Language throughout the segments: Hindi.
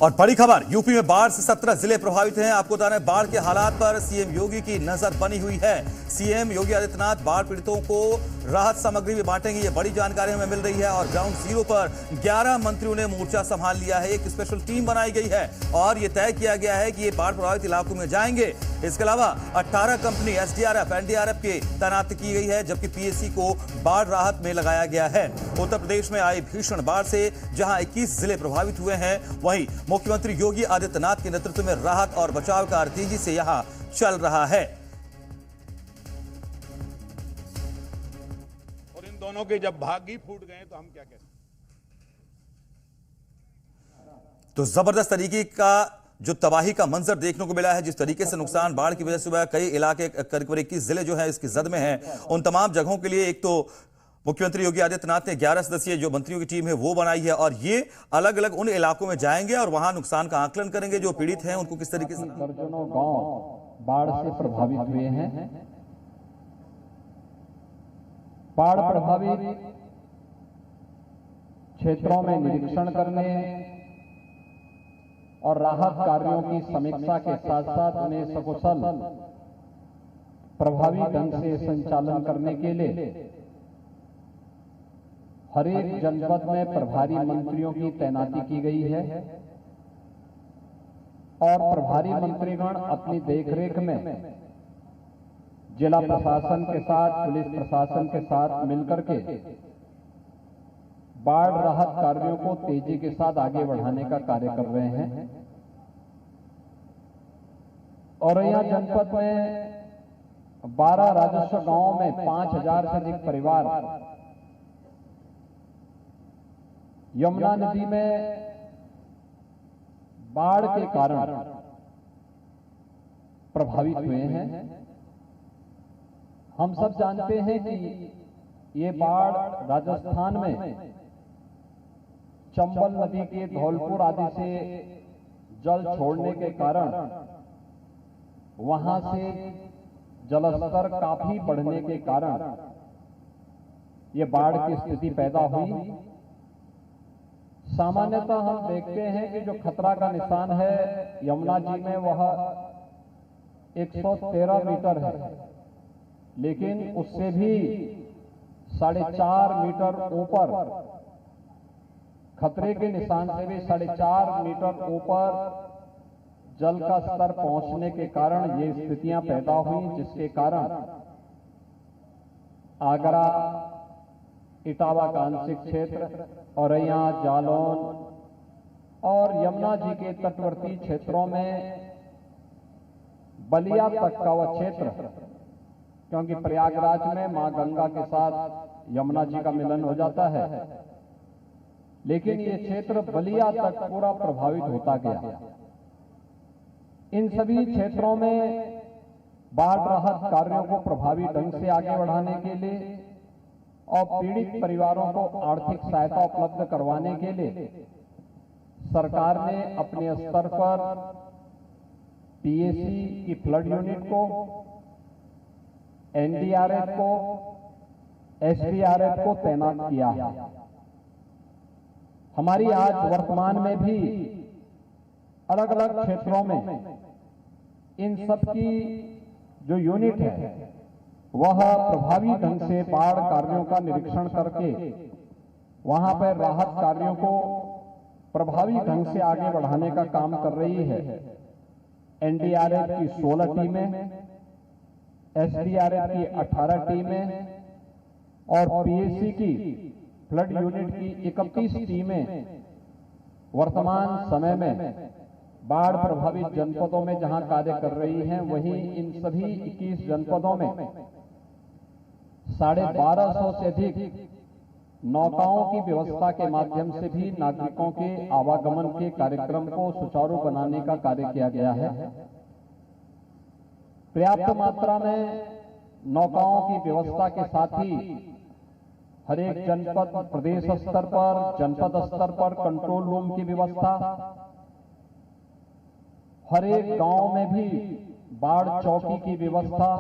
और बड़ी खबर, यूपी में बाढ़ से 17 जिले प्रभावित हैं। आपको बता दें, बाढ़ के हालात पर सीएम योगी की नजर बनी हुई है। सीएम योगी आदित्यनाथ बाढ़ पीड़ितों को राहत सामग्री भी बांटेंगे, ये बड़ी जानकारी हमें मिल रही है। और ग्राउंड जीरो पर 11 मंत्रियों ने मोर्चा संभाल लिया है। एक स्पेशल टीम बनाई गई है और ये तय किया गया है कि ये बाढ़ प्रभावित इलाकों में जाएंगे। इसके अलावा 18 कंपनी एसडीआरएफ एनडीआरएफ की तैनाती की गई है, जबकि पीएसी को बाढ़ राहत में लगाया गया है। उत्तर प्रदेश में आई भीषण बाढ़ से जहां 21 जिले प्रभावित हुए हैं, वहीं मुख्यमंत्री योगी आदित्यनाथ के नेतृत्व में राहत और बचाव कार्य तेजी से यहां चल रहा है। और इन दोनों के जब भाग ही फूट गए तो हम क्या कहते हैं। तो जबरदस्त तरीके का जो तबाही का मंजर देखने को मिला है, जिस तरीके से नुकसान बाढ़ की वजह से हुआ है, कई इलाके करीब 21 जिले जो है इसकी जद में हैं। उन तमाम जगहों के लिए एक तो मुख्यमंत्री योगी आदित्यनाथ ने 11 सदस्यीय जो मंत्रियों की टीम है वो बनाई है और ये अलग अलग उन इलाकों में जाएंगे और वहां नुकसान का आकलन करेंगे, जो पीड़ित हैं उनको किस तरीके से। दर्जनों गांव बाढ़ से प्रभावित हुए हैं। बाढ़ प्रभावित क्षेत्रों में निरीक्षण करने और राहत कार्यों की समीक्षा के साथ साथ उन्हें सकुशल प्रभावी ढंग से संचालन करने के लिए हर एक जनपद में प्रभारी मंत्रियों की तैनाती की गई है और प्रभारी मंत्रीगण अपनी देखरेख में जिला प्रशासन के साथ, पुलिस प्रशासन के साथ मिलकर के बाढ़ राहत कार्यों को तेजी के साथ आगे बढ़ाने का कार्य कर रहे हैं। और यहाँ जनपद में 12 राजस्व गांवों में 5000 से अधिक परिवार यमुना नदी में बाढ़ के कारण प्रभावित हुए हैं। हम सब जानते हैं कि ये बाढ़ राजस्थान में चंबल नदी के धौलपुर आदि से जल छोड़ने के कारण वहां से जलस्तर काफी बढ़ने के कारण ये बाढ़ की स्थिति पैदा हुई। सामान्यतः हम देखते हैं कि जो खतरा का निशान है यमुना जी में वह 113 मीटर है, लेकिन उससे भी 4.5 मीटर ऊपर, खतरे के निशान से भी 4.5 मीटर ऊपर जल का स्तर पहुंचने के कारण ये स्थितियां पैदा हुई, जिसके कारण आगरा, इटावा का आंशिक क्षेत्र, औरैया, जालौन और यमुना जी के तटवर्ती क्षेत्रों में बलिया तक का वह क्षेत्र, क्योंकि प्रयागराज में मां गंगा के साथ यमुना जी का मिलन हो जाता है, लेकिन ये क्षेत्र बलिया तक पूरा प्रभावित होता गया। इन सभी क्षेत्रों में बाढ़ राहत कार्यों को प्रभावी ढंग से आगे बढ़ाने के लिए और पीड़ित परिवारों को आर्थिक सहायता उपलब्ध करवाने के लिए सरकार ने अपने स्तर पर पीएसी की फ्लड यूनिट को, एनडीआरएफ को, एसडीआरएफ को तैनात किया है। हमारी आज वर्तमान में भी अलग अलग क्षेत्रों में इन सब की जो यूनिट है वह प्रभावी ढंग से बाढ़ कार्यों का निरीक्षण करके वहां पर राहत कार्यों को प्रभावी ढंग से आगे बढ़ाने का काम कर रही है। एनडीआरएफ की 16 टीमें, एसडीआरएफ की 18 टीमें और पीएसी की फ्लड यूनिट की 31 टीमें वर्तमान समय में बाढ़ प्रभावित जनपदों में जहां कार्य कर रही हैं, वहीं इन सभी 21 जनपदों में 1250 से अधिक नौकाओं की व्यवस्था के माध्यम से भी नागरिकों के आवागमन के कार्यक्रम को सुचारू बनाने का कार्य किया गया है। पर्याप्त मात्रा में नौकाओं की व्यवस्था के साथ ही हर एक जनपद, प्रदेश स्तर पर, जनपद स्तर पर कंट्रोल रूम की व्यवस्था, हर एक गांव में भी बाढ़ चौकी की व्यवस्था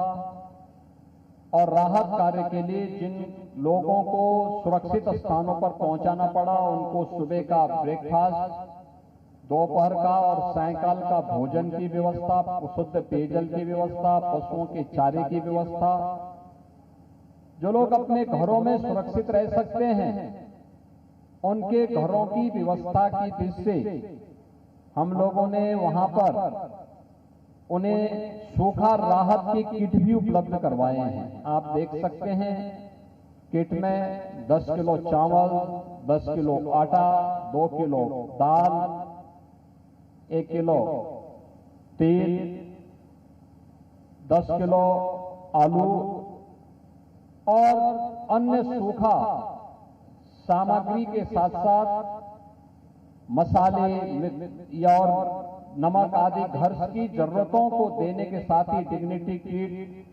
और राहत कार्य के लिए जिन लोगों को सुरक्षित स्थानों पर पहुंचाना पड़ा उनको सुबह का ब्रेकफास्ट दोपहर का और सायंकाल का भोजन की व्यवस्था, शुद्ध पेयजल की व्यवस्था, पशुओं के चारे की व्यवस्था। जो लोग अपने घरों में सुरक्षित रह सकते हैं, उनके घरों की व्यवस्था की दृष्टि से हम लोगों ने वहां पर उन्हें सूखा राहत की किट भी उपलब्ध करवाए हैं। आप देख सकते हैं, किट में 10 किलो चावल, 10 किलो आटा, 2 किलो दाल, 1 किलो तेल, 10 किलो आलू और अन्य सूखा सामग्री के साथ साथ मसाले और नमक आदि घर की जरूरतों को देने के साथ ही डिग्निटी किट,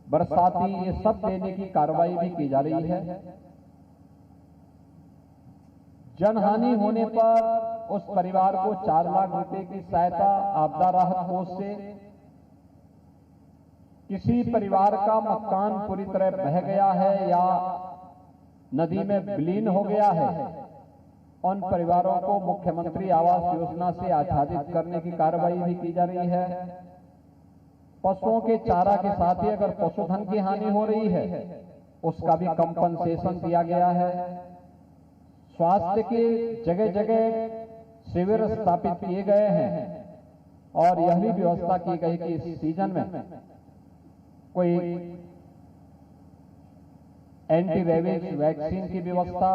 बरसाती, ये सब देने की कार्रवाई भी की जा रही है। जनहानि होने पर उस परिवार को 4 लाख रुपए की सहायता आपदा राहत कोष से, किसी परिवार का मकान पूरी तरह बह गया है या नदी में विलीन हो गया है, उन परिवारों को मुख्यमंत्री आवास योजना से आच्छादित करने की कार्रवाई भी की जा रही है। पशुओं के चारा के साथ ही अगर पशुधन की हानि हो रही है, उसका भी कंपनसेशन दिया गया है। स्वास्थ्य के जगह जगह शिविर स्थापित किए गए हैं और यह भी व्यवस्था की गई कि इस सीजन में कोई एंटी रेबीज वैक्सीन की व्यवस्था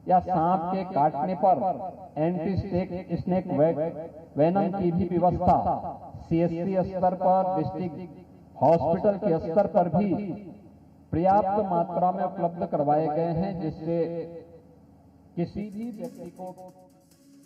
या सांप के काटने पर एंटी स्नेक वेनम की भी व्यवस्था CSC स्तर पर, डिस्ट्रिक्ट हॉस्पिटल के स्तर पर भी पर्याप्त मात्रा में उपलब्ध करवाए गए हैं, जिससे किसी भी व्यक्ति को